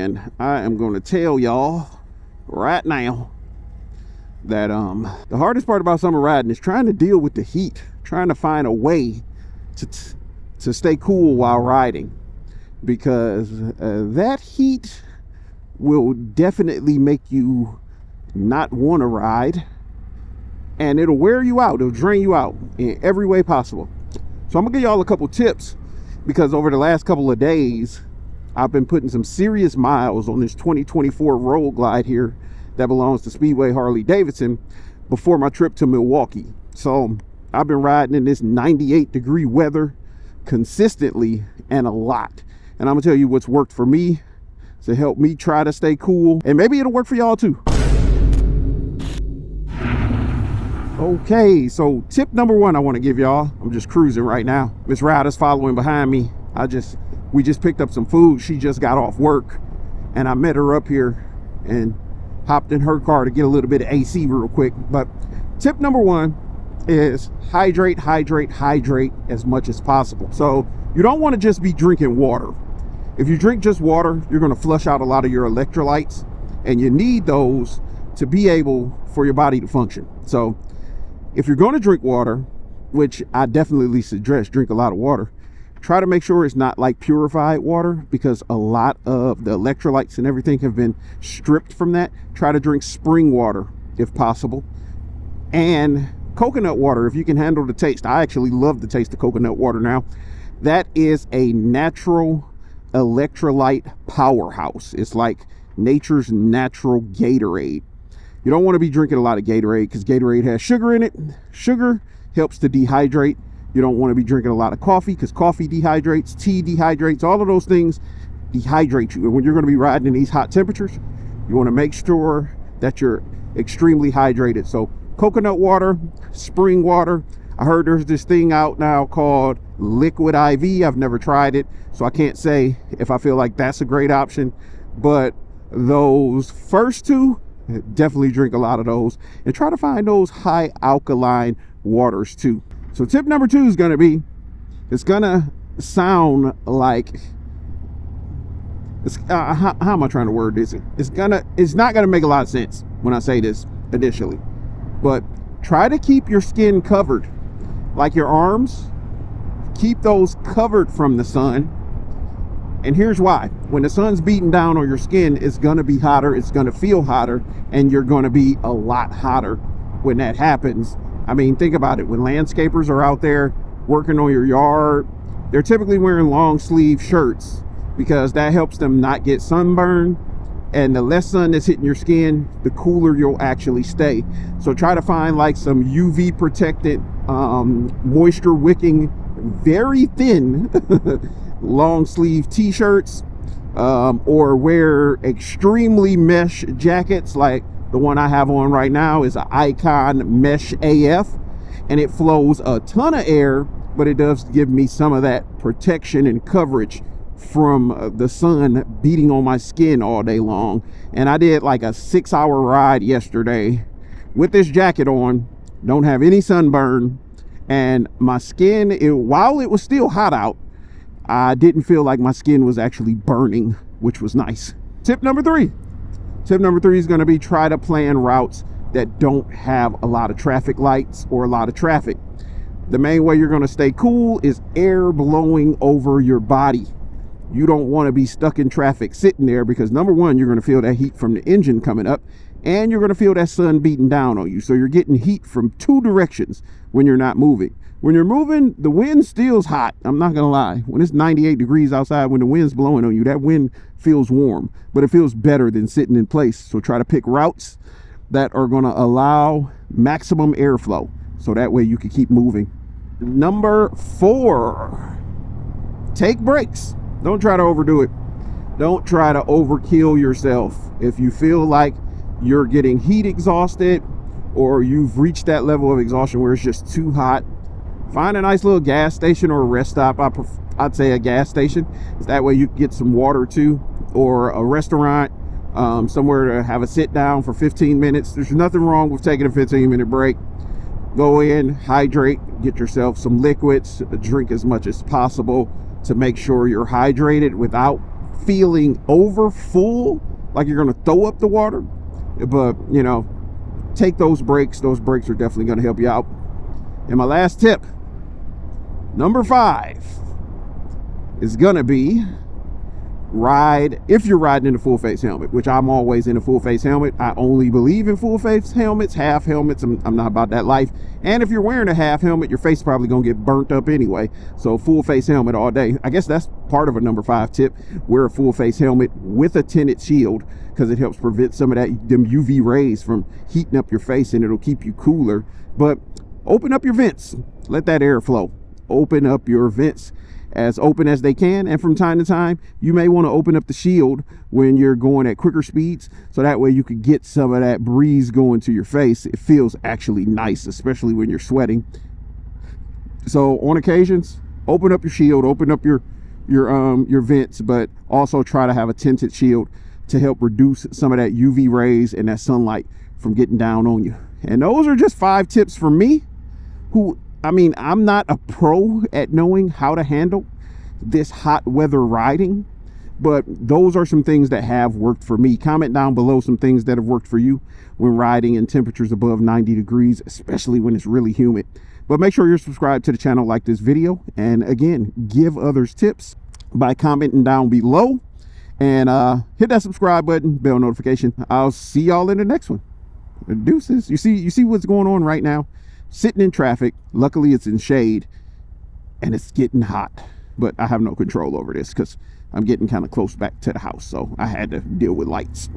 and I am going to tell y'all right now that the hardest part about summer riding is trying to deal with the heat, trying to find a way to stay cool while riding, because that heat will definitely make you not want to ride, and it'll wear you out, it'll drain you out in every way possible. So I'm gonna give y'all a couple tips, because over the last couple of days I've been putting some serious miles on this 2024 Road Glide here that belongs to Speedway Harley Davidson before my trip to Milwaukee. So I've been riding in this 98-degree weather consistently and a lot, and I'm gonna tell you what's worked for me to help me try to stay cool, and maybe it'll work for y'all too. Okay, so tip number one I want to give y'all, I'm just cruising right now. Miss Ryda's following behind me. We just picked up some food. She just got off work, and I met her up here and hopped in her car to get a little bit of AC real quick. But tip number one is hydrate as much as possible. So you don't want to just be drinking water. If you drink just water, you're going to flush out a lot of your electrolytes, and you need those to be able for your body to function. So if you're going to drink water, which I definitely suggest drink a lot of water, try to make sure it's not like purified water, because a lot of the electrolytes and everything have been stripped from that. Try to drink spring water if possible, and coconut water if you can handle the taste. I actually love the taste of coconut water now. That is a natural electrolyte powerhouse. It's like nature's natural Gatorade. You don't want to be drinking a lot of Gatorade, because Gatorade has sugar in it. Sugar helps to dehydrate. You don't want to be drinking a lot of coffee, because coffee dehydrates, tea dehydrates, all of those things dehydrate you. And when you're going to be riding in these hot temperatures, you want to make sure that you're extremely hydrated. So coconut water, spring water. I heard there's this thing out now called Liquid IV. I've never tried it, so I can't say if I feel like that's a great option. But those first two, definitely drink a lot of those, and try to find those high alkaline waters too. So tip number two is going to be, it's going to sound like, how am I trying to word this? It's not going to make a lot of sense when I say this initially, but try to keep your skin covered, like your arms. Keep those covered from the sun. And here's why. When the sun's beating down on your skin, it's going to be hotter, it's going to feel hotter, and you're going to be a lot hotter when that happens. I mean, think about it. When landscapers are out there working on your yard, they're typically wearing long sleeve shirts, because that helps them not get sunburned. And the less sun that's hitting your skin, the cooler you'll actually stay. So try to find like some UV protected, moisture wicking, very thin long sleeve t-shirts, or wear extremely mesh jackets. Like the one I have on right now is an Icon Mesh AF, and it flows a ton of air, but it does give me some of that protection and coverage from the sun beating on my skin all day long. And I did like a 6-hour ride yesterday with this jacket on, don't have any sunburn, and my skin, while it was still hot out, I didn't feel like my skin was actually burning, which was nice. Tip number three is going to be, try to plan routes that don't have a lot of traffic lights or a lot of traffic. The main way you're going to stay cool is air blowing over your body. You don't want to be stuck in traffic sitting there, because number one, you're going to feel that heat from the engine coming up, and you're going to feel that sun beating down on you. So you're getting heat from two directions when you're not moving. When you're moving, the wind still's hot. I'm not going to lie. When it's 98 degrees outside, when the wind's blowing on you, that wind feels warm, but it feels better than sitting in place. So try to pick routes that are going to allow maximum airflow, so that way you can keep moving. Number 4, take breaks. Don't try to overdo it. Don't try to overkill yourself. If you feel like you're getting heat exhausted, or you've reached that level of exhaustion where it's just too hot, find a nice little gas station or a rest stop. I'd say a gas station. That way you can get some water too, or a restaurant, somewhere to have a sit down for 15 minutes. There's nothing wrong with taking a 15-minute break. Go in, hydrate, get yourself some liquids, drink as much as possible to make sure you're hydrated without feeling over full, like you're going to throw up the water. But, you know, take those breaks. Those breaks are definitely going to help you out. And my last tip, number 5, is going to be if you're riding in a full face helmet, which I'm always in a full face helmet. I only believe in full face helmets. Half helmets, I'm not about that life. And if you're wearing a half helmet, your face is probably gonna get burnt up anyway. So full face helmet all day. I guess that's part of a number 5 tip. Wear a full face helmet with a tinted shield, because it helps prevent some of them UV rays from heating up your face, and it'll keep you cooler. But open up your vents, let that air flow. Open up your vents as open as they can, and from time to time you may want to open up the shield when you're going at quicker speeds, so that way you could get some of that breeze going to your face. It feels actually nice, especially when you're sweating. So on occasions, open up your shield, open up your vents, but also try to have a tinted shield to help reduce some of that UV rays and that sunlight from getting down on you. And those are just 5 tips for me, I'm not a pro at knowing how to handle this hot weather riding, but those are some things that have worked for me. Comment down below some things that have worked for you when riding in temperatures above 90 degrees, especially when it's really humid. But make sure you're subscribed to the channel, like this video, and again, give others tips by commenting down below, and hit that subscribe button, bell notification. I'll see y'all in the next one. Deuces. You see what's going on right now? Sitting in traffic. Luckily it's in shade and it's getting hot, but I have no control over this because I'm getting kind of close back to the house, so I had to deal with lights.